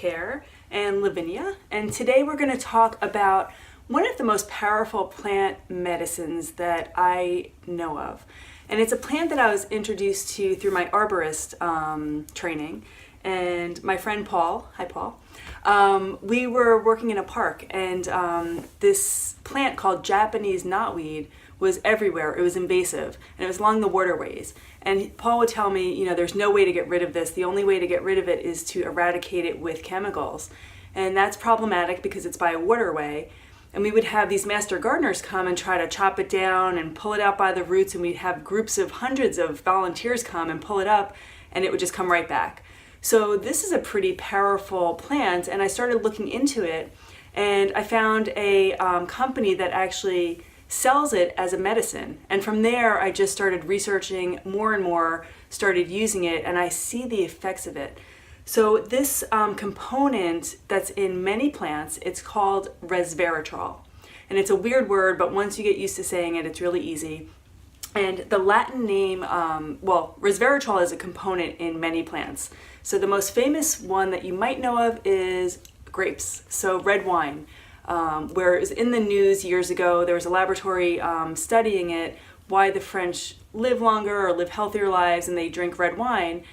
skincare and Lavinia, and today we're going to talk about one of the most powerful plant medicines that I know of. And it's a plant that I was introduced to through my arborist training, and my friend Paul, hi Paul, we were working in a park, and this plant called Japanese knotweed was everywhere. It was invasive, and it was along the waterways. And Paul would tell me, there's no way to get rid of this. The only way to get rid of it is to eradicate it with chemicals. And that's problematic because it's by a waterway. And we would have these master gardeners come and try to chop it down and pull it out by the roots, and we'd have groups of hundreds of volunteers come and pull it up, and it would just come right back. So this is a pretty powerful plant, and I started looking into it, and I found a company that actually sells it as a medicine. And from there, I just started researching more and more, started using it, and I see the effects of it. So this component that's in many plants, it's called resveratrol. And it's a weird word, but once you get used to saying it, it's really easy. And the Latin name, resveratrol is a component in many plants. So the most famous one that you might know of is grapes, so red wine. Where it was in the news years ago, there was a laboratory studying it, why the French live longer or live healthier lives and they drink red wine.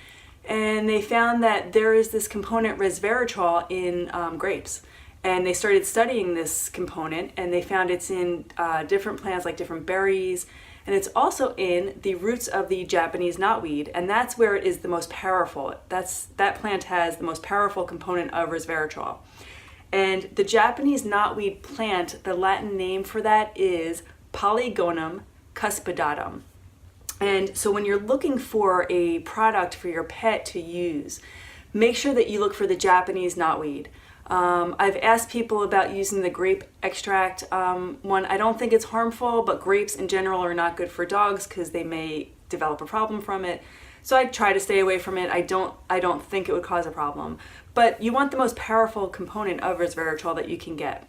And they found that there is this component resveratrol in grapes. And they started studying this component, and they found it's in different plants like different berries, and it's also in the roots of the Japanese knotweed, and that's where it is the most powerful. That plant has the most powerful component of resveratrol. And the Japanese knotweed plant, the Latin name for that is Polygonum cuspidatum. And so when you're looking for a product for your pet to use, make sure that you look for the Japanese knotweed. I've asked people about using the grape extract one. I don't think it's harmful, but grapes in general are not good for dogs because they may develop a problem from it. So I try to stay away from it. I don't think it would cause a problem. But you want the most powerful component of resveratrol that you can get.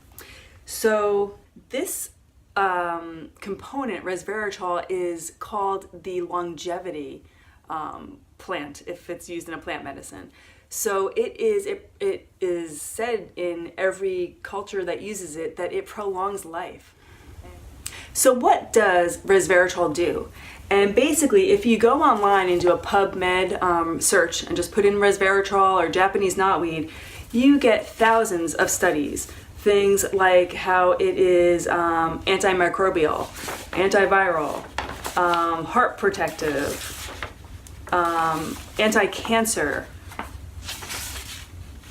So this component, resveratrol, is called the longevity plant if it's used in a plant medicine. So it is said in every culture that uses it that it prolongs life. So what does resveratrol do? And basically, if you go online and do a PubMed search and just put in resveratrol or Japanese knotweed, you get thousands of studies. Things like how it is antimicrobial, antiviral, heart protective, anti-cancer,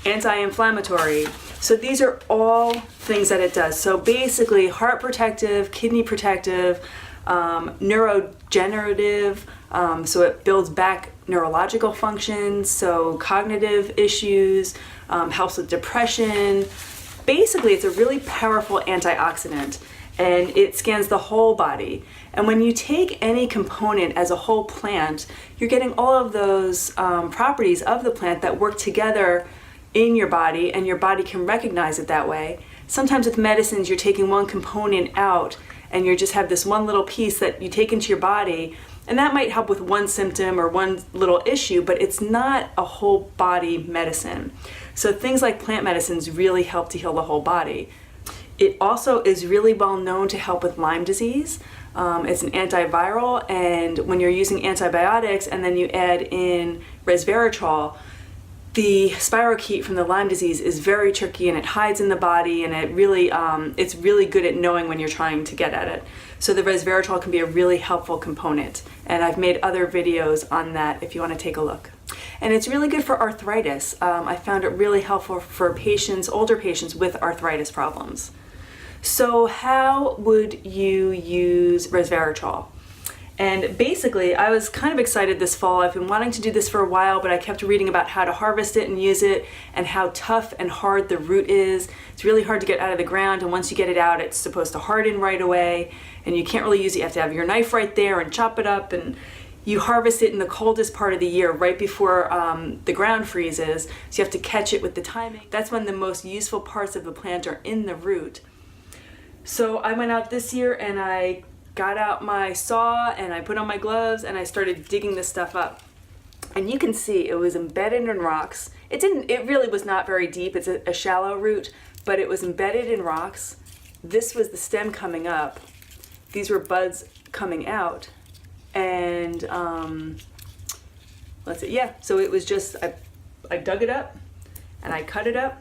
anti-inflammatory. So these are all things that it does. So basically, heart protective, kidney protective, neurodegenerative, so it builds back neurological functions, so cognitive issues, helps with depression. Basically, it's a really powerful antioxidant, and it scans the whole body. And when you take any component as a whole plant, you're getting all of those properties of the plant that work together in your body, and your body can recognize it that way. Sometimes with medicines, you're taking one component out, and you just have this one little piece that you take into your body, and that might help with one symptom or one little issue, but it's not a whole body medicine. So things like plant medicines really help to heal the whole body. It also is really well known to help with Lyme disease. It's an antiviral, and when you're using antibiotics and then you add in resveratrol, the spirochete from the Lyme disease is very tricky, and it hides in the body, and it's really good at knowing when you're trying to get at it. So the resveratrol can be a really helpful component, and I've made other videos on that if you want to take a look. And it's really good for arthritis. I found it really helpful for patients, older patients with arthritis problems. So how would you use resveratrol? And basically, I was kind of excited this fall. I've been wanting to do this for a while, but I kept reading about how to harvest it and use it, and how tough and hard the root is. It's really hard to get out of the ground, and once you get it out, it's supposed to harden right away, and you can't really use it. You have to have your knife right there and chop it up, and you harvest it in the coldest part of the year, right before the ground freezes, so you have to catch it with the timing. That's when the most useful parts of the plant are in the root. So I went out this year and I got out my saw and I put on my gloves and I started digging this stuff up. And you can see it was embedded in rocks. It really was not very deep. It's a shallow root, but it was embedded in rocks. This was the stem coming up. These were buds coming out. And let's see, yeah, so it was just, I dug it up and I cut it up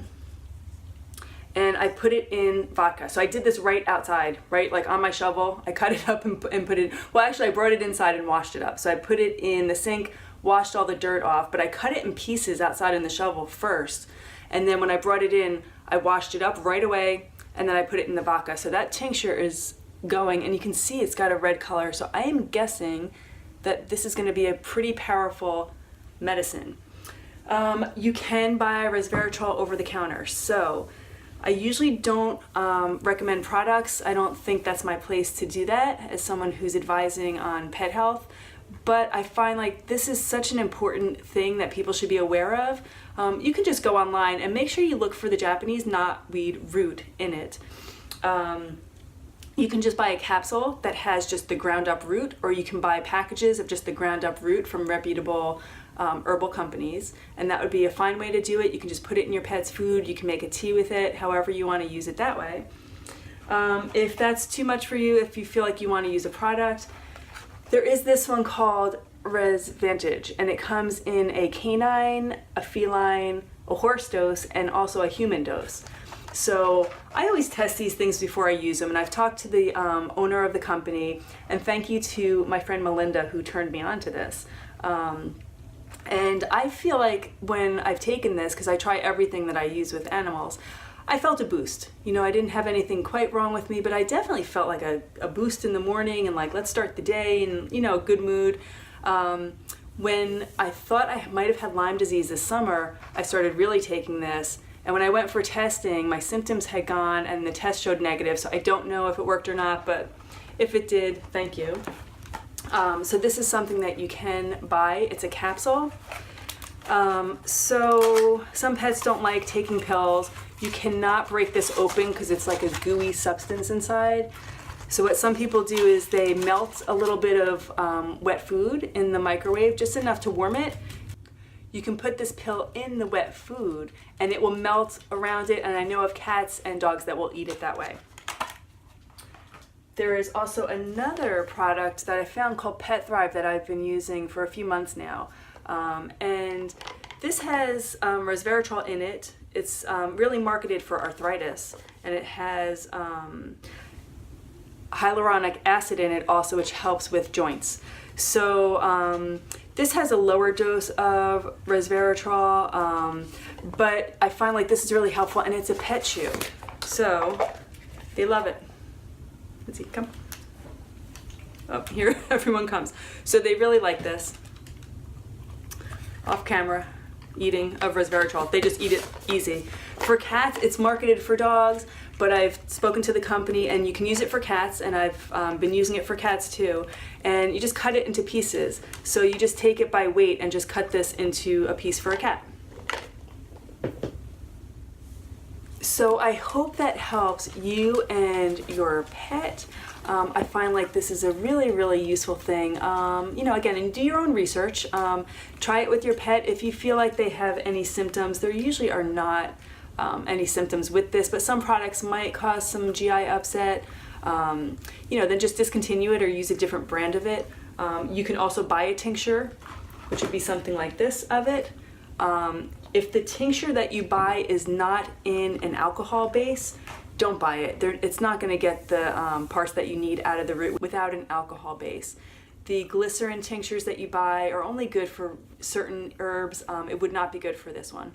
and I put it in vodka. So I did this right outside, right, like on my shovel. I cut it up and put it, well actually I brought it inside and washed it up. So I put it in the sink, washed all the dirt off, but I cut it in pieces outside in the shovel first. And then when I brought it in, I washed it up right away and then I put it in the vodka. So that tincture is going, and you can see it's got a red color. So I am guessing that this is going to be a pretty powerful medicine. You can buy resveratrol over the counter. So I usually don't recommend products. I don't think that's my place to do that as someone who's advising on pet health. But I find like this is such an important thing that people should be aware of. You can just go online and make sure you look for the Japanese knotweed root in it. You can just buy a capsule that has just the ground up root, or you can buy packages of just the ground up root from reputable herbal companies, and that would be a fine way to do it. You can just put it in your pet's food, you can make a tea with it, however you want to use it that way. If that's too much for you, if you feel like you want to use a product, there is this one called Resveratrol, and it comes in a canine, a feline, a horse dose, and also a human dose. So I always test these things before I use them, and I've talked to the owner of the company, and thank you to my friend Melinda who turned me on to this. And I feel like when I've taken this, because I try everything that I use with animals, I felt a boost. You know, I didn't have anything quite wrong with me, but I definitely felt like a boost in the morning and like, let's start the day and, you know, good mood. When I thought I might have had Lyme disease this summer, I started really taking this. And when I went for testing, my symptoms had gone and the test showed negative, so I don't know if it worked or not, but if it did, thank you. So this is something that you can buy. It's a capsule. So some pets don't like taking pills. You cannot break this open because it's like a gooey substance inside. So what some people do is they melt a little bit of wet food in the microwave, just enough to warm it. You can put this pill in the wet food and it will melt around it, and I know of cats and dogs that will eat it that way. There is also another product that I found called Pet Thrive that I've been using for a few months now. And this has resveratrol in it. It's really marketed for arthritis, and it has hyaluronic acid in it also, which helps with joints. So this has a lower dose of resveratrol, but I find like this is really helpful, and it's a pet chew. So they love it. Let's see, come. Oh, here everyone comes. So they really like this. Off camera eating of resveratrol. They just eat it easy. For cats, it's marketed for dogs, but I've spoken to the company and you can use it for cats, and I've been using it for cats too. And you just cut it into pieces. So you just take it by weight and just cut this into a piece for a cat. So I hope that helps you and your pet. I find like this is a really, really useful thing. You know, again, and do your own research. Try it with your pet. If you feel like they have any symptoms, there usually are not any symptoms with this, but some products might cause some GI upset. You know, then just discontinue it or use a different brand of it. You can also buy a tincture, which would be something like this of it. If the tincture that you buy is not in an alcohol base, don't buy it. It's not going to get the parts that you need out of the root without an alcohol base. The glycerin tinctures that you buy are only good for certain herbs. It would not be good for this one.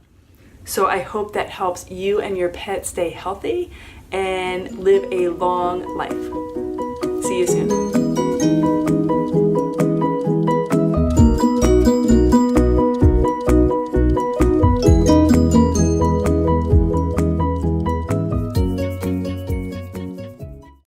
So I hope that helps you and your pet stay healthy and live a long life. See you soon.